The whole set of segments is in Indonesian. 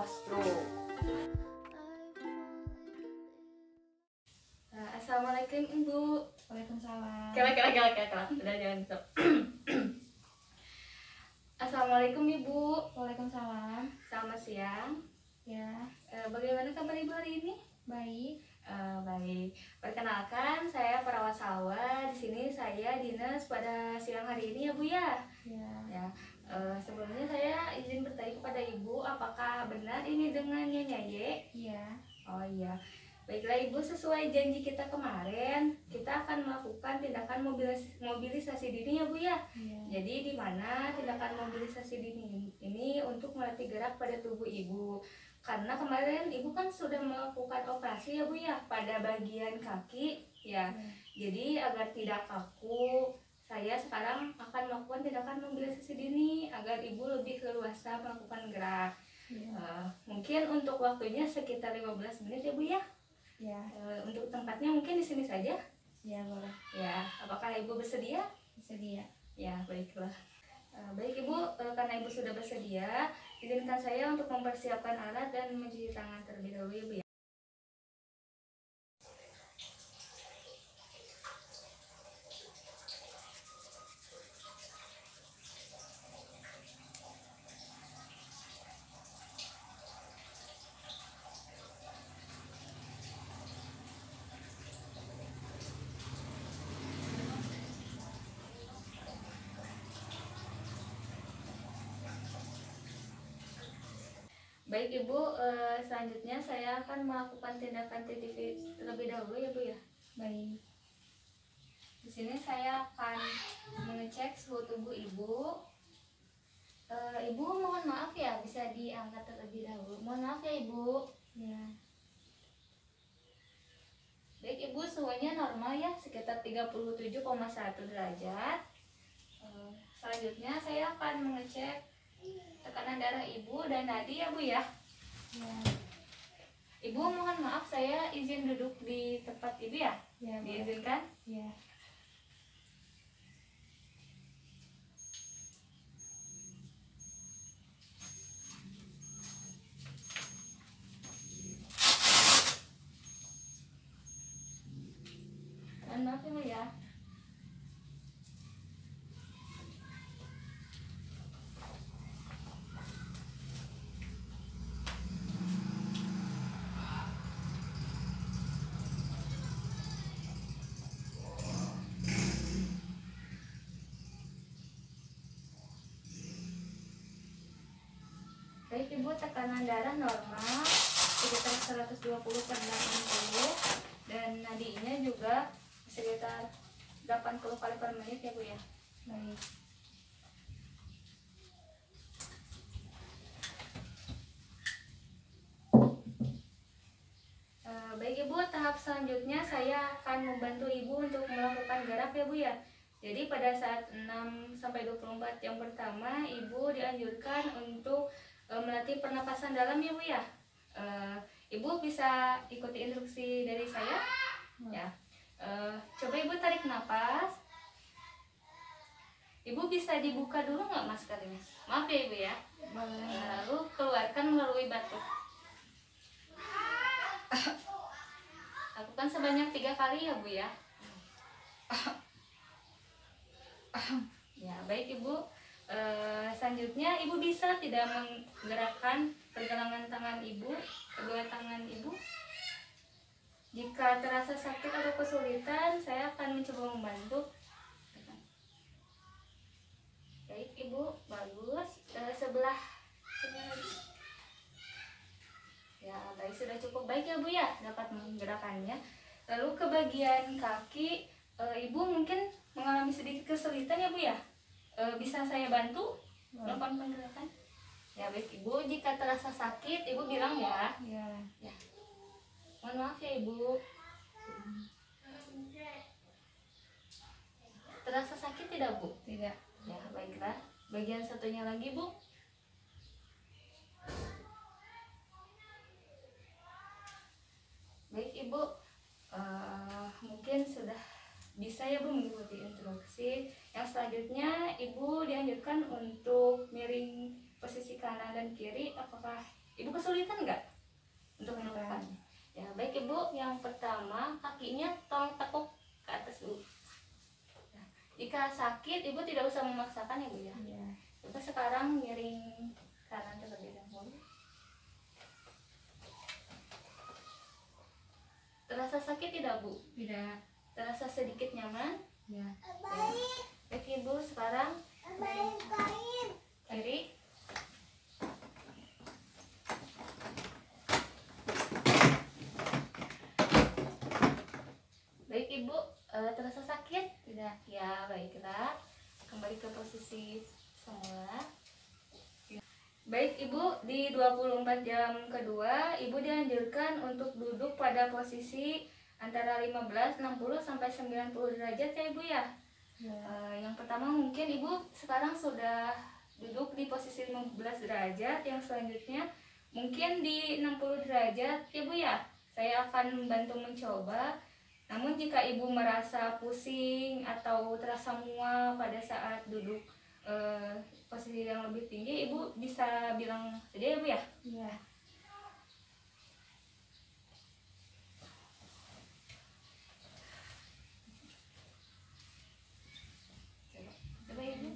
Ostro. Assalamualaikum Ibu. Waalaikumsalam. Kela. Udah jangan stop. Assalamualaikum Ibu. Waalaikumsalam. Selamat siang. Ya, Bagaimana kabar Ibu hari ini? baik. Baik. Perkenalkan, saya perawat sawah. Di sini saya dinas pada siang hari ini ya Bu ya. Ya, Sebelumnya saya izin bertanya kepada Ibu, apakah benar ini dengan Nyonya Y? iya. Oh iya. Baiklah Ibu, sesuai janji kita kemarin, kita akan melakukan tindakan mobilisasi dini ya Bu ya. Iya. Jadi di mana tindakan mobilisasi dini ini untuk melatih gerak pada tubuh Ibu. Karena kemarin Ibu kan sudah melakukan operasi ya Bu ya pada bagian kaki ya. Jadi agar tidak kaku, saya sekarang akan melakukan tindakan mobilisasi dini agar Ibu lebih leluasa melakukan gerak. Iya. Mungkin untuk waktunya sekitar 15 menit ya Bu ya. Ya, Untuk tempatnya mungkin di sini saja. ya boleh. Ya, apakah Ibu bersedia? Sedia. Ya, baiklah. Baik Ibu, karena Ibu sudah bersedia, izinkan saya untuk mempersiapkan alat dan mencuci tangan terlebih dahulu ya Bu ya. Baik Ibu, selanjutnya saya akan melakukan tindakan TTV terlebih dahulu ya Bu ya. Baik. Di sini saya akan mengecek suhu tubuh Ibu. Ibu mohon maaf ya, bisa diangkat terlebih dahulu. Mohon maaf ya Ibu. Ya, Baik Ibu, suhunya normal ya, sekitar 37,1 derajat. Selanjutnya saya akan mengecek tekanan darah Ibu dan nadi ya Bu ya. ya, Ibu mohon maaf, saya izin duduk di tempat Ibu ya. ya, boleh. Diizinkan? Ya, Mohon maaf ya Bu ya. Baik Ibu, tekanan darah normal sekitar 120/80 dan nadinya juga sekitar 80 kali per menit ya Bu ya. baik. Baik Ibu, tahap selanjutnya saya akan membantu Ibu untuk melakukan gerak ya Bu ya. Jadi pada saat 6-24 yang pertama Ibu dianjurkan untuk melatih pernapasan dalam ya Bu ya. Ibu bisa ikuti instruksi dari saya ya. Coba Ibu tarik napas. Ibu bisa dibuka dulu nggak maskernya? Maaf ya Ibu ya. Boleh. Lalu keluarkan melalui batuk. Lakukan sebanyak 3 kali ya Bu ya. Ya baik Ibu. Selanjutnya Ibu bisa tidak menggerakkan pergelangan tangan Ibu, kedua tangan Ibu. Jika terasa sakit atau kesulitan, saya akan mencoba membantu. Baik Ibu, bagus. Sebelah sini lagi. Ya, baik, sudah cukup baik ya Bu ya, dapat menggerakkannya. Lalu ke bagian kaki, Ibu mungkin mengalami sedikit kesulitan ya Bu ya. Bisa saya bantu melakukan penggerakan? Ya baik Ibu, jika terasa sakit Ibu bilang ya. Ya, Ya. Mohon maaf ya Ibu. Terasa sakit tidak Bu? tidak. Ya baiklah. Bagian satunya lagi Bu. Baik Ibu, mungkin sudah bisa ya Bu mengikuti instruksi. Yang selanjutnya Ibu dianjurkan untuk miring posisi kanan dan kiri. Apakah Ibu kesulitan nggak untuk melakukannya? Ya, baik Ibu. Yang pertama, kakinya tolong tekuk ke atas dulu. Nah, jika sakit, Ibu tidak usah memaksakan ya Bu ya. Iya. Coba sekarang miring kanan terlebih dahulu. Terasa sakit tidak Bu? Tidak. Terasa sedikit nyaman? Ya. Ya. Baik Ibu, sekarang kiri. Baik Ibu, terasa sakit? Tidak. Ya, baiklah. Kembali ke posisi semula. Baik Ibu, di 24 jam kedua, Ibu dianjurkan untuk duduk pada posisi antara 15, 60 sampai 90 derajat ya Ibu ya. Ya. Yang pertama mungkin Ibu sekarang sudah duduk di posisi 15 derajat, yang selanjutnya mungkin di 60 derajat ya Bu ya. Saya akan membantu mencoba. Namun jika Ibu merasa pusing atau terasa mual pada saat duduk posisi yang lebih tinggi, Ibu bisa bilang saja ya Bu ya. Iya. Coba Ibu.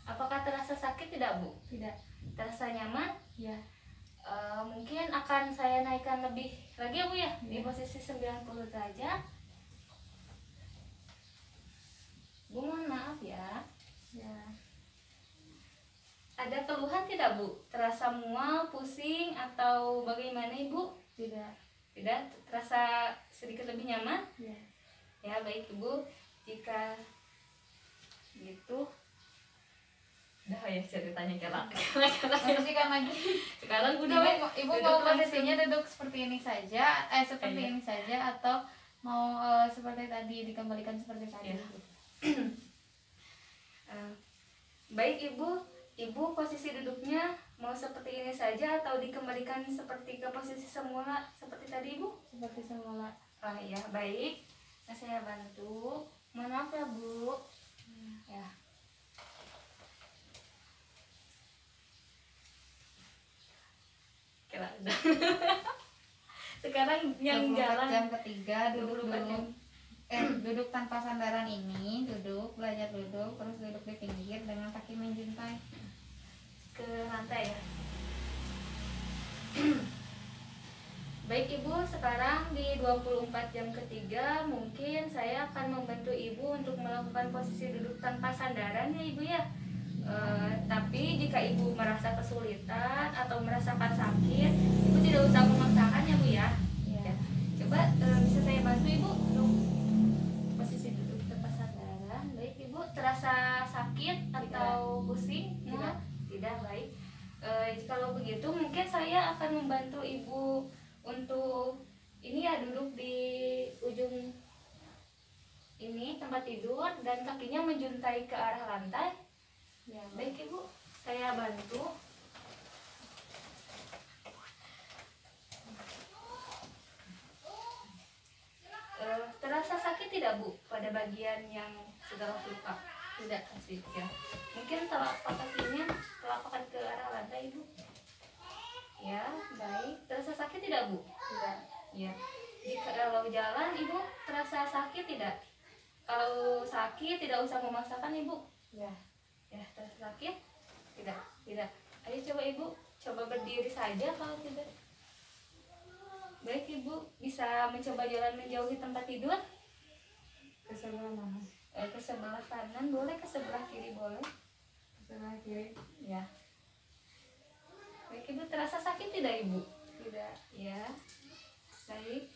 Apakah terasa sakit tidak Bu? Tidak. Terasa nyaman? Ya. Mungkin akan saya naikkan lebih lagi ya Bu ya, di Iya. posisi 90 derajat. Bu, mohon maaf ya. Ya. Ada keluhan tidak Bu? Terasa mual, pusing, atau bagaimana Ibu? Tidak. Tidak? Terasa sedikit lebih nyaman? Ya. Ya, baik Ibu. Jika gitu, dah ya ceritanya kelak. Posisikan lagi. Sekarang Ibu, udah ibu duduk mau langsung. posisinya duduk seperti ini saja, seperti Iya. ini saja, atau mau seperti tadi, dikembalikan seperti tadi? Iya. Baik Ibu posisi duduknya mau seperti ini saja atau dikembalikan seperti ke posisi semula seperti tadi Ibu? Seperti semula. Ah ya, baik. Nah, saya bantu. Mohon maaf ya Bu. Ya. Oke lah, udah. Sekarang yang 24 jalan jam ketiga duduk 24 dulu. jam. Duduk tanpa sandaran ini, belajar duduk, terus duduk di pinggir dengan kaki menjuntai. Ke lantai ya. Baik Ibu, sekarang di 24 jam ketiga mungkin saya akan membantu Ibu untuk melakukan posisi duduk tanpa sandaran ya Ibu ya. Tapi jika Ibu merasa kesulitan atau merasakan sakit, Ibu tidak usah memaksakan ya Bu ya. Ya. Coba bisa saya bantu Ibu untuk posisi duduk tanpa sandaran. Baik Ibu, terasa sakit atau pusing? Tidak. Tidak, baik. Kalau begitu mungkin saya akan membantu Ibu untuk ini ya, duduk di ujung ini tempat tidur dan kakinya menjuntai ke arah lantai. Ya, baik Ibu, saya bantu. Terasa sakit tidak Bu pada bagian yang segala luka? Tidak, asik ya. Mungkin telapak kakinya telapakan ke arah lantai Ibu. Ya, baik. Terasa sakit tidak Bu? Tidak. Ya. Jika kalau jalan Ibu terasa sakit tidak? Kalau sakit tidak usah memaksakan Ibu. Ya. Ya, terasa sakit? Tidak. Tidak. Ayo coba Ibu, coba berdiri saja kalau tidak. Baik Ibu, bisa mencoba jalan menjauhi tempat tidur. Ke sebelah mana? Ke sebelah kanan boleh, ke sebelah kiri boleh. Ke sebelah kiri. Ya. Baik Ibu, terasa sakit tidak Ibu? Tidak. Ya. Baik.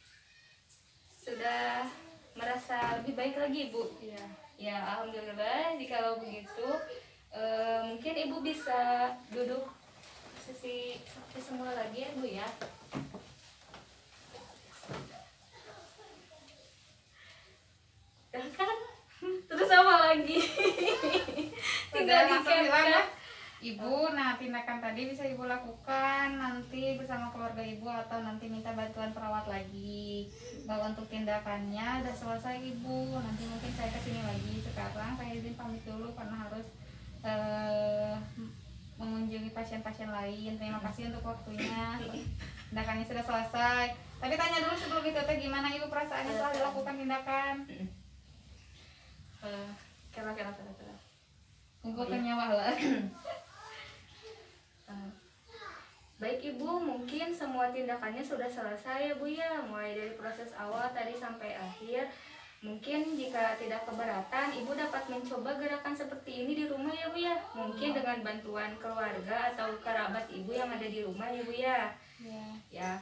Sudah merasa lebih baik lagi Ibu? Iya. Ya, alhamdulillah. Jikalau begitu, mungkin Ibu bisa duduk posisi seperti semula lagi ya Bu ya. Dan kan terus apa lagi? Tinggal Udah, langsung bilang ya. dikatakan. Ibu, nah tindakan tadi bisa Ibu lakukan nanti bersama keluarga Ibu atau nanti minta bantuan perawat lagi. Bahwa untuk tindakannya udah selesai Ibu, nanti mungkin saya kesini lagi. Sekarang saya izin pamit dulu karena harus mengunjungi pasien-pasien lain. Terima kasih untuk waktunya. Tindakannya sudah selesai. Tapi tanya dulu sebelum itu teh, gimana Ibu perasaannya setelah dilakukan tindakan? Kira-kira Kumpulkan nyawa lah. Baik Ibu, mungkin semua tindakannya sudah selesai ya Bu ya, mulai dari proses awal tadi sampai akhir. Mungkin jika tidak keberatan, Ibu dapat mencoba gerakan seperti ini di rumah ya Bu ya. Mungkin dengan bantuan keluarga atau kerabat Ibu yang ada di rumah ya Bu ya. Ya,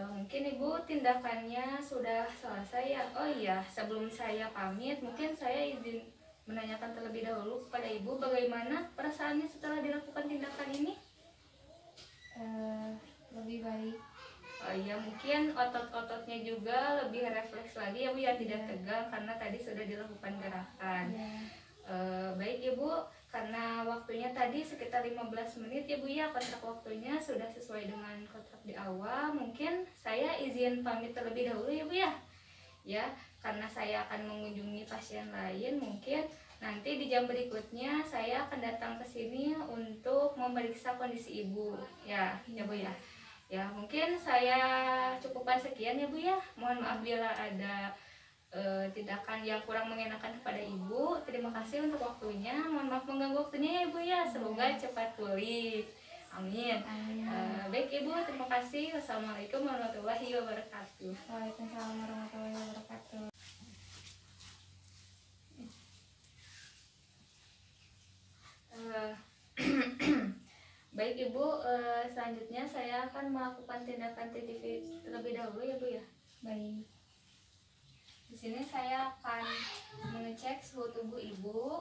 mungkin Ibu tindakannya sudah selesai ya. Oh iya, sebelum saya pamit, mungkin saya izin menanyakan terlebih dahulu kepada Ibu bagaimana perasaannya setelah dilakukan tindakan ini. Lebih baik. Oh iya, mungkin otot-ototnya juga lebih refleks lagi ya Bu ya, tidak tegang karena tadi sudah dilakukan gerakan. Baik Ibu, karena waktunya tadi sekitar 15 menit ya Bu ya, kontrak waktunya sudah sesuai dengan kontrak di awal. Mungkin saya izin pamit terlebih dahulu ya Bu ya. Ya, karena saya akan mengunjungi pasien lain, mungkin nanti di jam berikutnya saya akan datang ke sini untuk memeriksa kondisi Ibu. Ya Bu ya. Ya, mungkin saya cukupkan sekian ya Bu ya. Mohon maaf bila ada tindakan yang kurang mengenakan kepada Ibu. Terima kasih untuk waktunya. Mohon maaf mengganggu waktunya ya Bu ya. Semoga cepat pulih. Amin. Baik Ibu, terima kasih. Wassalamualaikum warahmatullahi wabarakatuh. Waalaikumsalam warahmatullahi wabarakatuh. Baik Ibu, selanjutnya saya akan melakukan tindakan TTV terlebih dahulu ya Bu ya. Baik. Di sini saya akan mengecek suhu tubuh Ibu.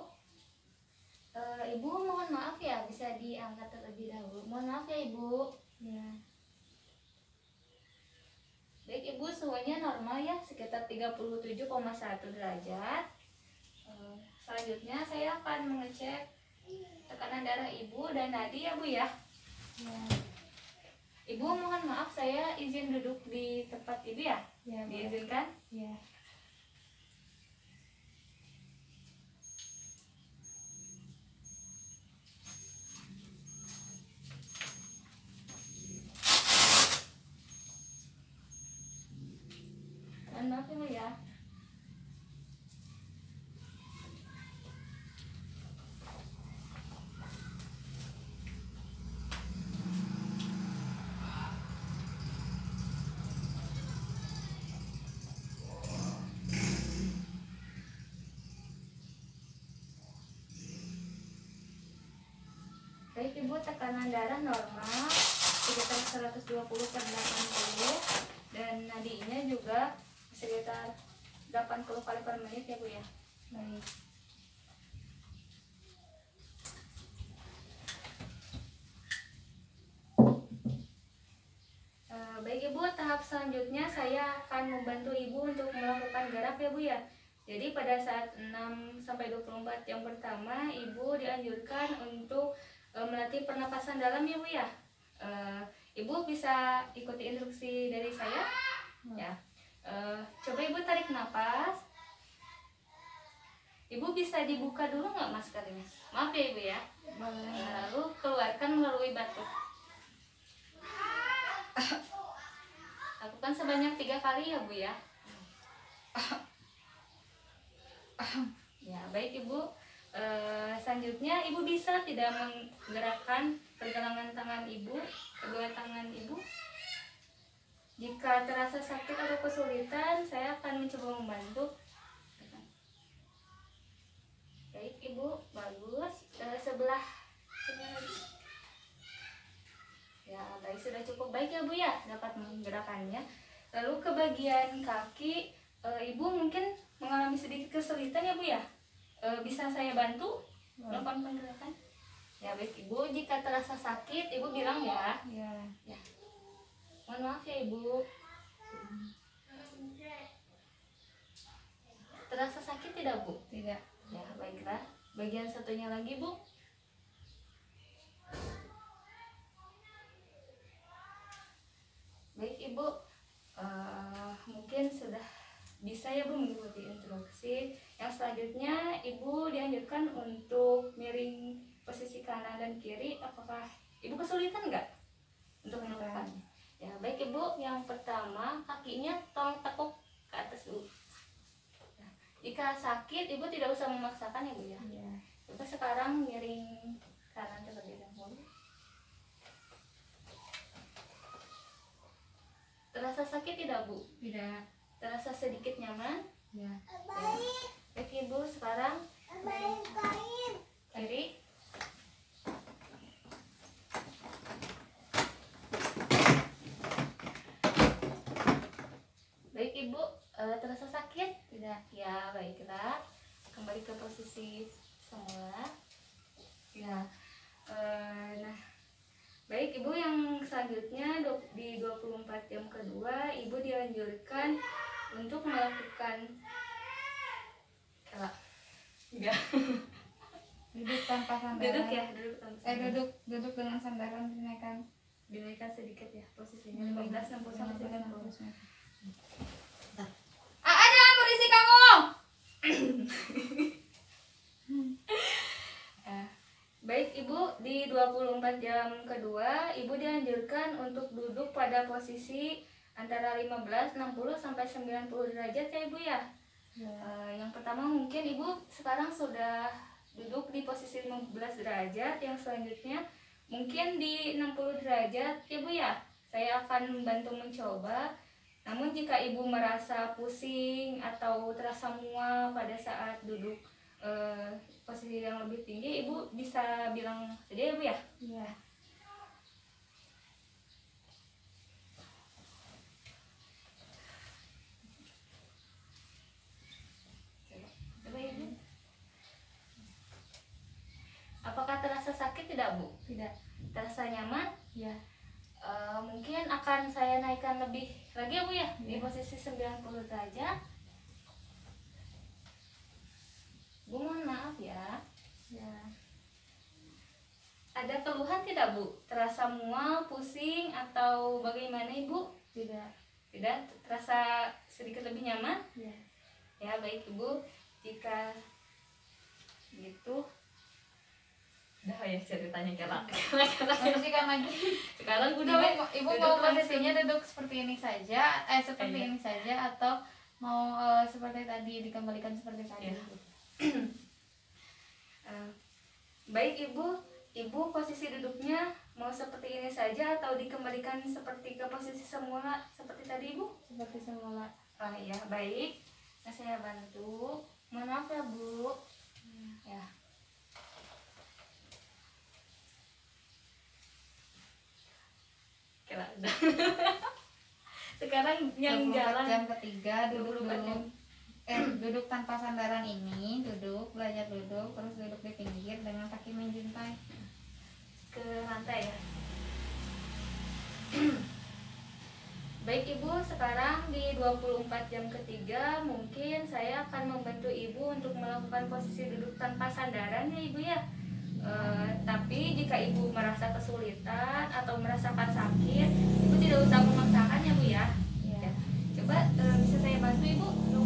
Ibu mohon maaf ya, bisa diangkat terlebih dahulu. Mohon maaf ya Ibu. Ya. Baik Ibu, suhunya normal ya, sekitar 37,1 derajat. Selanjutnya saya akan mengecek tekanan darah Ibu dan nadi ya Bu ya. Ibu mohon maaf, saya izin duduk di tempat Ibu ya. Diizinkan? Ya. Mohon maaf ya Bu ya. Baik Ibu, tekanan darah normal sekitar 120/80 dan nadinya juga sekitar 80 kali per menit ya Bu ya. Baik. Baik Ibu, tahap selanjutnya saya akan membantu Ibu untuk melakukan garap ya Bu ya. Jadi pada saat 6-24 jam pertama Ibu dianjurkan untuk melatih pernapasan dalam ya Bu ya. Ibu bisa ikuti instruksi dari saya ya. Coba Ibu tarik napas. Ibu bisa dibuka dulu nggak maskernya? Maaf ya Ibu ya. Lalu keluarkan melalui batuk. Lakukan sebanyak 3 kali ya Bu ya. Ya baik Ibu. Selanjutnya Ibu bisa tidak menggerakkan pergelangan tangan Ibu, kedua tangan Ibu. Jika terasa sakit atau kesulitan, saya akan mencoba membantu. Baik Ibu, bagus. Sebelah sini lagi. Ya baik, sudah cukup baik ya Bu ya, dapat menggerakkannya. Lalu ke bagian kaki, Ibu mungkin mengalami sedikit kesulitan ya Bu ya. Bisa saya bantu melakukan penggerakan? Ya baik Ibu, jika terasa sakit Ibu bilang ya. Ya. Mohon maaf ya Ibu. Terasa sakit tidak Bu? Tidak. Ya baiklah. Bagian satunya lagi Bu. Baik Ibu, mungkin sudah bisa ya Bu mengikuti instruksi. Yang selanjutnya Ibu dianjurkan untuk miring posisi kanan dan kiri, apakah ibu kesulitan nggak untuk melakukannya? Ya baik ibu, yang pertama kakinya tolong tekuk ke atas dulu. Nah, jika sakit ibu tidak usah memaksakan ya bu ya. Coba sekarang miring kanan terlebih dahulu. Terasa sakit tidak bu? Tidak. Terasa sedikit nyaman? Ya. Baik ibu, sekarang kiri. Baik ibu, terasa sakit? Tidak. Ya baiklah, kembali ke posisi semula. Ya, nah baik ibu, yang selanjutnya di 24 jam kedua ibu dianjurkan untuk melakukan enggak Duduk tanpa sandaran. duduk ya, duduk tanpa sandaran. Duduk dengan sandaran Dinaikkan sedikit ya posisinya, 15 60 sampai 90. Jangan berisik kamu. Baik ibu, di 24 jam kedua ibu dianjurkan untuk duduk pada posisi antara 15, 60 sampai 90 derajat ya ibu ya. Yang pertama mungkin ibu sekarang sudah duduk di posisi 15 derajat, yang selanjutnya mungkin di 60 derajat ya bu ya. Saya akan membantu mencoba. Namun jika ibu merasa pusing atau terasa mual pada saat duduk posisi yang lebih tinggi, ibu bisa bilang saja ya bu ya. Iya. Coba ibu. Apakah terasa sakit tidak bu? Tidak. Terasa nyaman? Ya. Mungkin akan saya naikkan lebih lagi ya bu ya, di Ya. posisi 90 derajat. Bu mohon maaf ya. Ya. Ada keluhan tidak bu? Terasa mual, pusing atau bagaimana ibu? Tidak. Tidak, terasa sedikit lebih nyaman? Ya. Ya baik ibu, jika gitu udah ya ceritanya kelak. Posisikan lagi. Sekarang Ibu, udah ibu duduk mau langsung. posisinya duduk seperti ini saja, seperti Iya. ini saja, atau mau seperti tadi, dikembalikan seperti tadi? Iya. Baik ibu posisi duduknya mau seperti ini saja atau dikembalikan seperti ke posisi semula seperti tadi ibu? Seperti semula. Oh iya baik, nah saya bantu. Mohon maaf ya bu. Ya. Oke lah, udah. Sekarang yang 24 jalan jam ketiga, duduk 24 dulu. jam. Duduk tanpa sandaran ini, belajar duduk, terus duduk di pinggir dengan kaki menjuntai ke lantai ya. Baik ibu, sekarang di 24 jam ketiga mungkin saya akan membantu ibu untuk melakukan posisi duduk tanpa sandaran ya ibu ya. Tapi jika ibu merasa kesulitan atau merasakan sakit, ibu tidak usah memaksakan ya bu ya. ya. Coba bisa saya bantu ibu untuk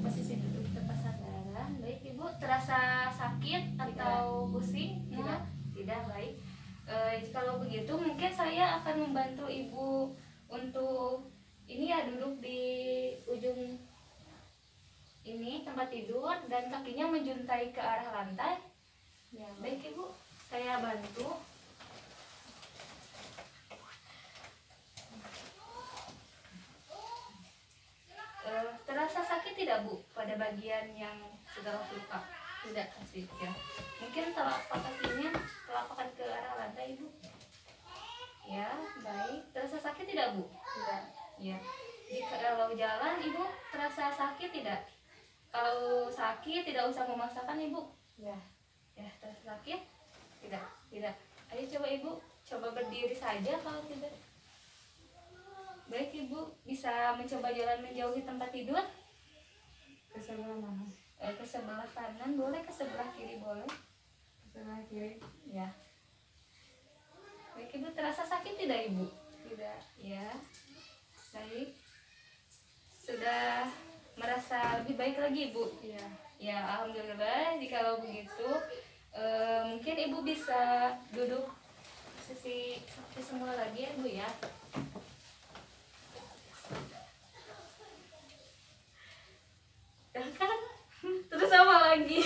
posisi duduk tanpa sandaran. Baik ibu, terasa sakit atau pusing? Tidak. Tidak, baik. Kalau begitu mungkin saya akan membantu ibu untuk ini ya, duduk di ujung ini tempat tidur dan kakinya menjuntai ke arah lantai. Ya, Baik ibu, saya bantu. Terasa sakit tidak bu pada bagian yang segala luka? Tidak, asik ya. Mungkin telapak kakinya telapakan ke arah lantai ibu. Ya, baik. Terasa sakit tidak bu? tidak. Ya. Jika kalau jalan ibu terasa sakit tidak? Kalau sakit tidak usah memaksakan ibu. Ya. Ya, terasa sakit? Tidak, tidak. Ayo coba ibu, coba berdiri saja kalau tidak. Baik ibu, bisa mencoba jalan menjauhi tempat tidur. Ke sebelah mana? Ke sebelah kanan boleh, ke sebelah kiri boleh. Ke sebelah kiri. Ya. Baik ibu, terasa sakit tidak ibu? Tidak. Ya. Baik. Sudah merasa lebih baik lagi ibu? Iya. Ya, alhamdulillah. Jikalau begitu, Mungkin ibu bisa duduk sisi seperti semula lagi ya bu ya. Ya kan? Terus apa lagi?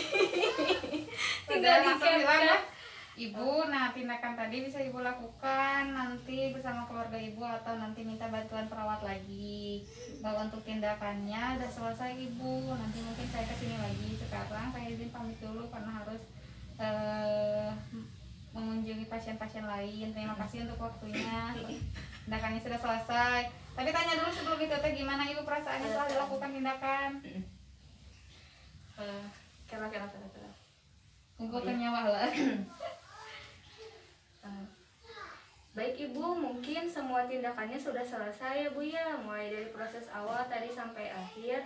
Tinggal Udah langsung bilang ya, dicapkan. Ibu, nah tindakan tadi bisa Ibu lakukan nanti bersama keluarga Ibu atau nanti minta bantuan perawat lagi. Bahwa untuk tindakannya udah selesai Ibu, nanti mungkin saya kesini lagi. Sekarang saya izin pamit dulu karena harus eh, mengunjungi pasien-pasien lain. Terima kasih untuk waktunya. Tindakannya sudah selesai. Tapi tanya dulu sebelum itu teh, gimana Ibu perasaannya setelah dilakukan tindakan? Kira-kira. Kumpulkan nyawa lah. Baik Ibu, mungkin semua tindakannya sudah selesai ya Bu ya, mulai dari proses awal tadi sampai akhir.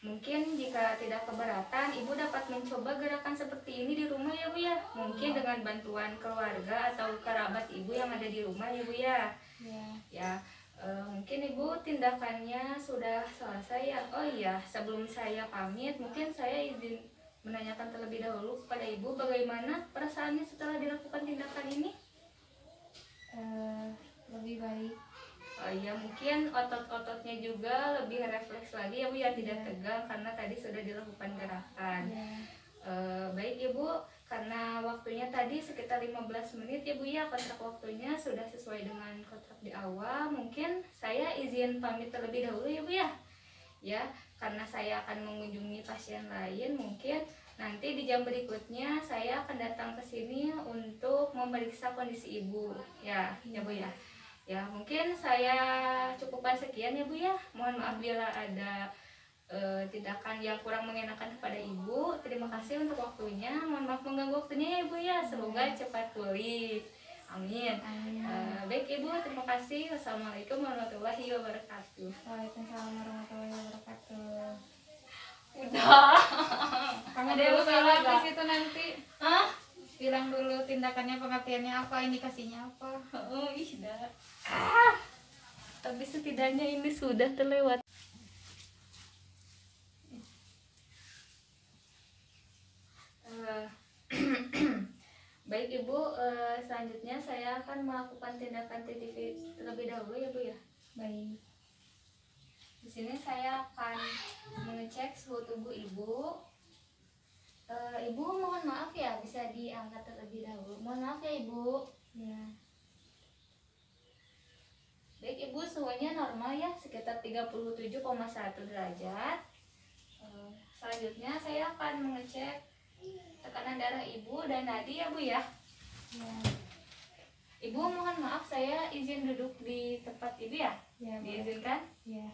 Mungkin jika tidak keberatan, Ibu dapat mencoba gerakan seperti ini di rumah ya Bu ya. Mungkin dengan bantuan keluarga atau kerabat Ibu yang ada di rumah ya Bu ya. Ya, mungkin Ibu tindakannya sudah selesai ya. Oh iya, sebelum saya pamit, mungkin saya izin menanyakan terlebih dahulu kepada Ibu bagaimana perasaannya setelah dilakukan tindakan ini. Lebih baik. Oh iya, mungkin otot-ototnya juga lebih refleks lagi ya Bu ya, tidak tegang karena tadi sudah dilakukan gerakan. Baik Ibu, karena waktunya tadi sekitar 15 menit ya Bu ya, kontrak waktunya sudah sesuai dengan kontrak di awal. Mungkin saya izin pamit terlebih dahulu ya Bu ya. Ya, karena saya akan mengunjungi pasien lain, mungkin nanti di jam berikutnya saya akan datang ke sini untuk memeriksa kondisi Ibu. Ya Bu ya. Ya, mungkin saya cukupkan sekian ya Bu ya. Mohon maaf bila ada tindakan yang kurang mengenakan kepada Ibu. Terima kasih untuk waktunya. Mohon maaf mengganggu waktunya ya Ibu ya. Semoga cepat pulih. Amin. Baik Ibu, terima kasih. Wassalamualaikum warahmatullahi wabarakatuh. Waalaikumsalam warahmatullahi wabarakatuh. Udah. Kamu Ada yang dulu salah bilang di nggak? situ nanti. Hah? Bilang dulu tindakannya, pengertiannya apa, indikasinya apa. Oh, iya. Tapi setidaknya ini sudah terlewat. Baik Ibu, selanjutnya saya akan melakukan tindakan TTV terlebih dahulu ya Bu ya. Baik. Di sini saya akan mengecek suhu tubuh Ibu. Ibu mohon maaf ya, bisa diangkat terlebih dahulu. Mohon maaf ya Ibu. Ya. Baik Ibu, suhunya normal ya, sekitar 37,1 derajat. Selanjutnya saya akan mengecek tekanan darah Ibu dan nadi ya Bu ya. Ya. Ibu mohon maaf, saya izin duduk di tempat Ibu ya. Ya, boleh. Diizinkan? Ya.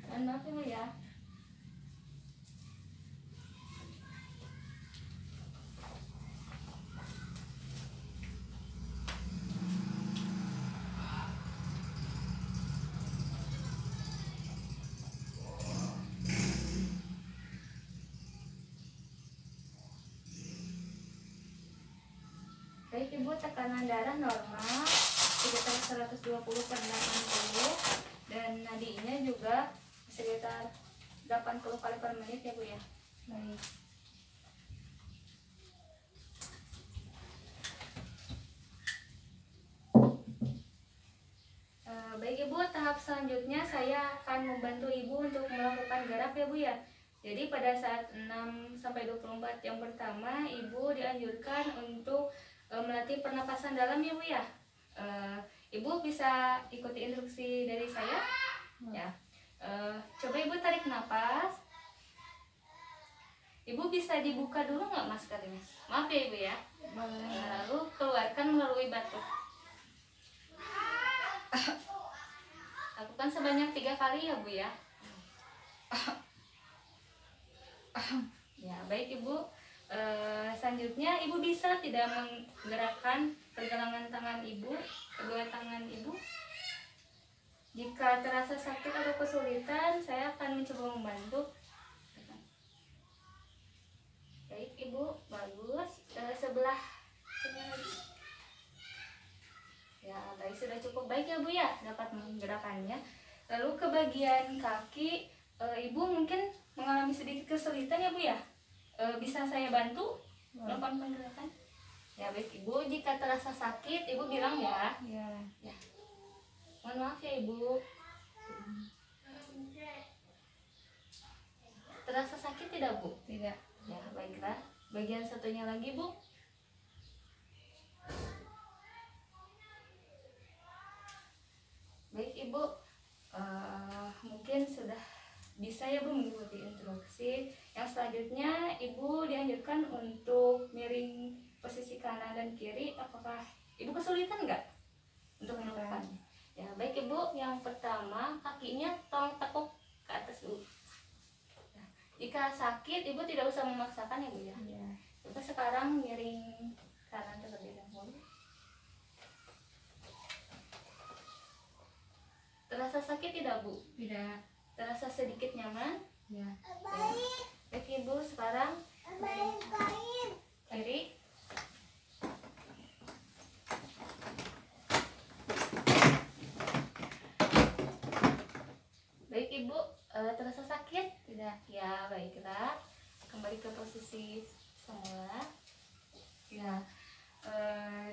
Mohon maaf ya Bu ya. Baik Ibu, tekanan darah normal sekitar 120/80 dan nadinya juga sekitar 80 kali per menit ya Bu ya. Baik. Baik Ibu, tahap selanjutnya saya akan membantu Ibu untuk melakukan garap ya Bu ya. Jadi pada saat 6-24 jam pertama Ibu dianjurkan untuk melatih pernapasan dalam ya Bu ya. Ibu bisa ikuti instruksi dari saya ya. Coba Ibu tarik napas. Ibu bisa dibuka dulu nggak maskernya? Maaf ya Ibu ya. Lalu keluarkan melalui batuk. Lakukan sebanyak 3 kali ya Bu ya. Ya baik Ibu. Selanjutnya Ibu bisa tidak menggerakkan pergelangan tangan Ibu, kedua tangan Ibu. Jika terasa sakit atau kesulitan, saya akan mencoba membantu. Baik Ibu, bagus. Sebelah sini lagi. bagian kaki, ibu mungkin mengalami sedikit kesulitan ya bu ya. Bisa saya bantu melakukan penggerakan? Ya baik ibu, jika terasa sakit ibu bilang ya. Ya. Mohon maaf ya ibu. Terasa sakit tidak bu? Tidak. Ya baiklah. Bagian satunya lagi bu. Baik ibu, mungkin sudah bisa ya bu mengikuti instruksi. Yang selanjutnya ibu dianjurkan untuk miring posisi kanan dan kiri. Apakah ibu kesulitan nggak untuk melakukannya? Ya baik ibu, yang pertama kakinya tolong tekuk ke atas dulu. Nah, jika sakit ibu tidak usah memaksakan ya bu ya. Coba sekarang miring kanan terlebih dahulu. Terasa sakit tidak bu? Tidak. Terasa sedikit nyaman? Ya. Baik ibu, sekarang kiri. Baik ibu, terasa sakit? Tidak. Ya baiklah, kembali ke posisi semula. Ya,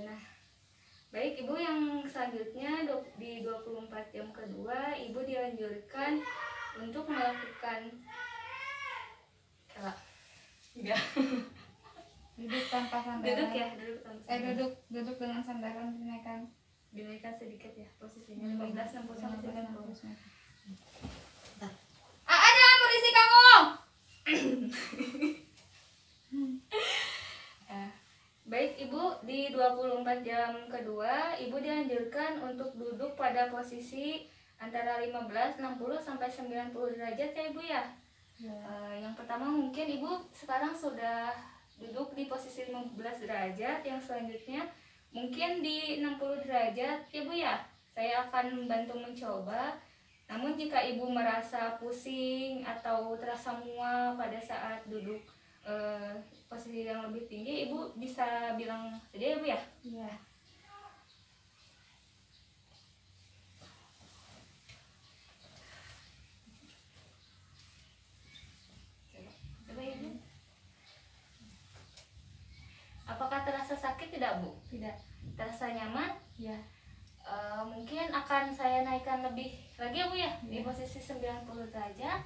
nah baik ibu, yang selanjutnya di 24 jam kedua ibu dianjurkan untuk melakukan enggak Duduk tanpa sandaran. duduk ya, duduk tanpa sandaran. Duduk dengan sandaran Dinaikkan sedikit ya posisinya 15 60 sampai 90. Ada berisi kamu. Baik ibu, di 24 jam kedua ibu dianjurkan untuk duduk pada posisi antara 15 60 sampai 90 derajat ya ibu ya. Yang pertama mungkin ibu sekarang sudah duduk di posisi 15 derajat, yang selanjutnya mungkin di 60 derajat ya bu ya. Saya akan membantu mencoba. Namun jika ibu merasa pusing atau terasa mual pada saat duduk posisi yang lebih tinggi, ibu bisa bilang saja ya bu ya. Iya. Coba ibu. Apakah terasa sakit tidak bu? Tidak. Terasa nyaman? Ya. Mungkin akan saya naikkan lebih lagi ya bu ya, di posisi 90 derajat.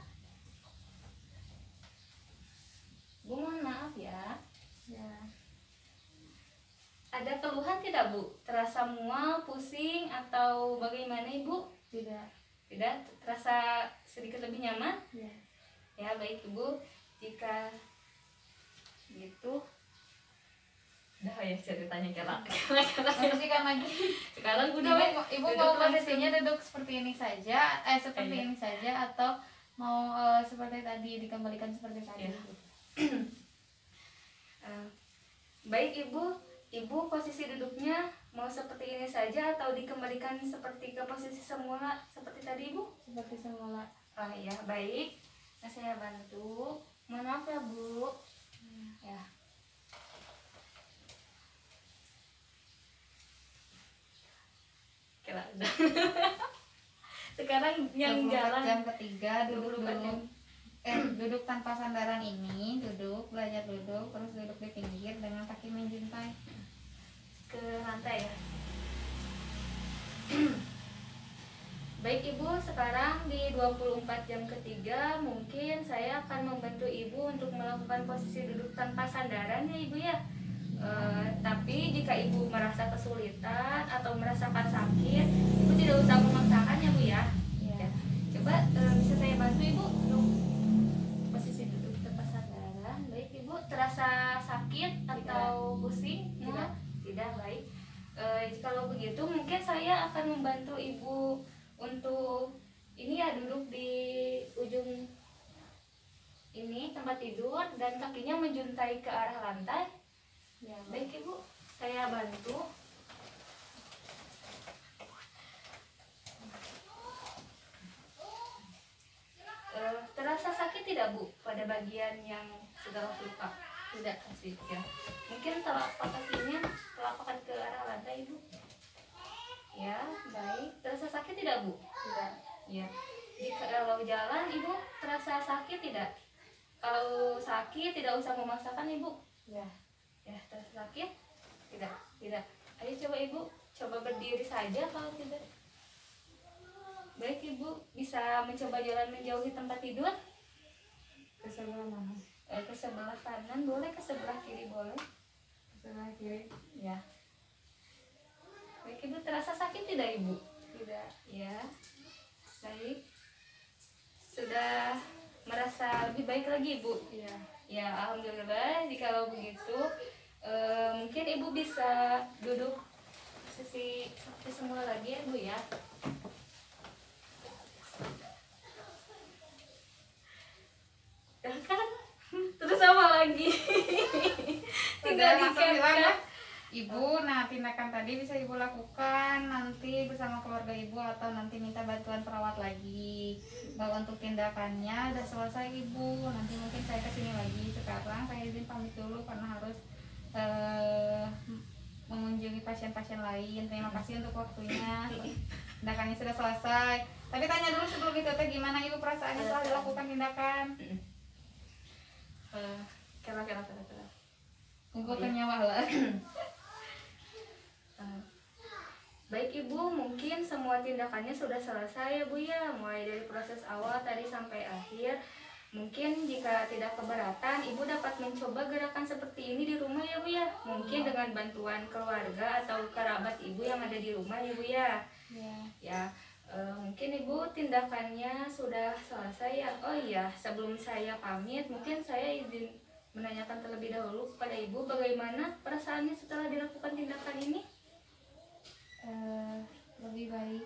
Bu mohon maaf ya. Ada keluhan tidak bu? Terasa mual, pusing atau bagaimana ibu? Tidak. Tidak, terasa sedikit lebih nyaman? Ya. Ya baik ibu, jika gitu udah ya ceritanya kelak. Bersihkan lagi. Sekarang udah Ibu mau posisinya duduk seperti ini saja, seperti ini saja, atau mau seperti tadi, dikembalikan seperti tadi? Ya. Baik ibu posisi duduknya mau seperti ini saja atau dikembalikan seperti ke posisi semula seperti tadi ibu? Seperti semula. Oh iya baik, nah saya bantu. Mohon maaf ya bu. Ya. Oke lah, udah. Sekarang yang 24 jalan jam ketiga duduk 24 jam. duduk tanpa sandaran ini, belajar duduk, terus duduk di pinggir dengan kaki menjuntai ke lantai ya. Baik ibu, sekarang di 24 jam ketiga mungkin saya akan membantu ibu untuk melakukan posisi duduk tanpa sandaran ya ibu ya. Tapi jika ibu merasa kesulitan atau merasakan sakit, ibu tidak usah memaksakan ya bu ya. ya. Coba bisa saya bantu ibu untuk posisi duduk tanpa sandaran. Baik ibu, terasa sakit atau pusing? Tidak. Tidak, baik. Kalau begitu mungkin saya akan membantu ibu untuk ini ya, duduk di ujung ini tempat tidur dan kakinya menjuntai ke arah lantai. Ya, baik ibu, saya bantu. Terasa sakit tidak bu pada bagian yang sudah luka? Tidak, asik ya. Mungkin telapak kakinya telapakan ke arah lantai ibu. Ya, baik. Terasa sakit tidak bu? Tidak. Ya. sakit tidak? Kalau sakit tidak usah memaksakan ibu. Ya. Ya, terasa sakit? Tidak, tidak. Ayo coba ibu, coba berdiri saja kalau tidak. Baik ibu, bisa mencoba jalan menjauhi tempat tidur. Ke sebelah mana? Ke sebelah kanan boleh, ke sebelah kiri boleh. Ke sebelah kiri. Ya. Baik ibu, terasa sakit tidak ibu? Tidak. Ya. Baik. Sudah merasa lebih baik lagi ibu? Iya. Ya, alhamdulillah. Jikalau begitu, mungkin ibu bisa duduk sisi seperti semula lagi ya bu ya. Ya kan? Terus apa lagi? Tidak Langsung bilang ya, dikat. Ibu, nah tindakan tadi bisa ibu lakukan nanti bersama keluarga ibu atau nanti minta bantuan perawat lagi. Bahwa untuk tindakannya udah selesai ibu, nanti mungkin saya kesini lagi. Sekarang saya izin pamit dulu karena harus mengunjungi pasien-pasien lain. Terima kasih untuk waktunya. Tindakannya sudah selesai. Tapi tanya dulu sebelum itu teh, gimana ibu perasaannya setelah dilakukan tindakan? Kira. Ibu kenyawa lah. Baik ibu, mungkin semua tindakannya sudah selesai ya bu ya, mulai dari proses awal tadi sampai akhir. Mungkin jika tidak keberatan, ibu dapat mencoba gerakan seperti ini di rumah ya bu ya. Mungkin dengan bantuan keluarga atau kerabat ibu yang ada di rumah ya bu ya. Ya, mungkin ibu tindakannya sudah selesai ya. Oh iya, sebelum saya pamit, mungkin saya izin menanyakan terlebih dahulu kepada ibu bagaimana perasaannya setelah dilakukan tindakan ini. Lebih baik.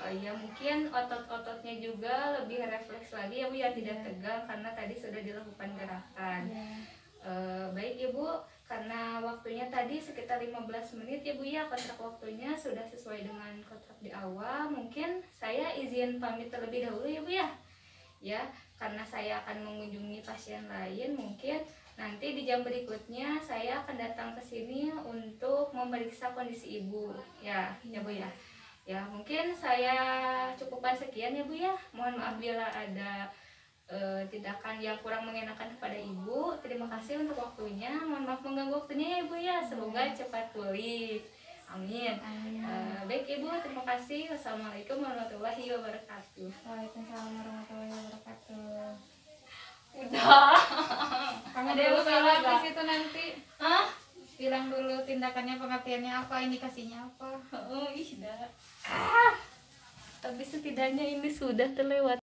Oh iya, mungkin otot-ototnya juga lebih refleks lagi ya bu ya, tidak tegang karena tadi sudah dilakukan gerakan. Baik ibu, karena waktunya tadi sekitar 15 menit ya bu ya, kontrak waktunya sudah sesuai dengan kontrak di awal. Mungkin saya izin pamit terlebih dahulu ya bu ya. Ya, karena saya akan mengunjungi pasien lain, mungkin nanti di jam berikutnya saya akan datang ke sini untuk memeriksa kondisi ibu. Ya bu ya. Ya, mungkin saya cukupkan sekian ya bu ya. Mohon maaf bila ada tindakan yang kurang mengenakan kepada ibu. Terima kasih untuk waktunya. Mohon maaf mengganggu waktunya ya bu ya. Semoga cepat pulih. Amin. Baik ibu, terima kasih. Wassalamualaikum warahmatullahi wabarakatuh. Waalaikumsalam warahmatullahi wabarakatuh. Udah. Kamu Ada yang dulu salah bilang di nggak? situ nanti. Hah? Bilang dulu tindakannya, pengertiannya apa, indikasinya apa. Oh, ih, dah. Tapi setidaknya ini sudah terlewat.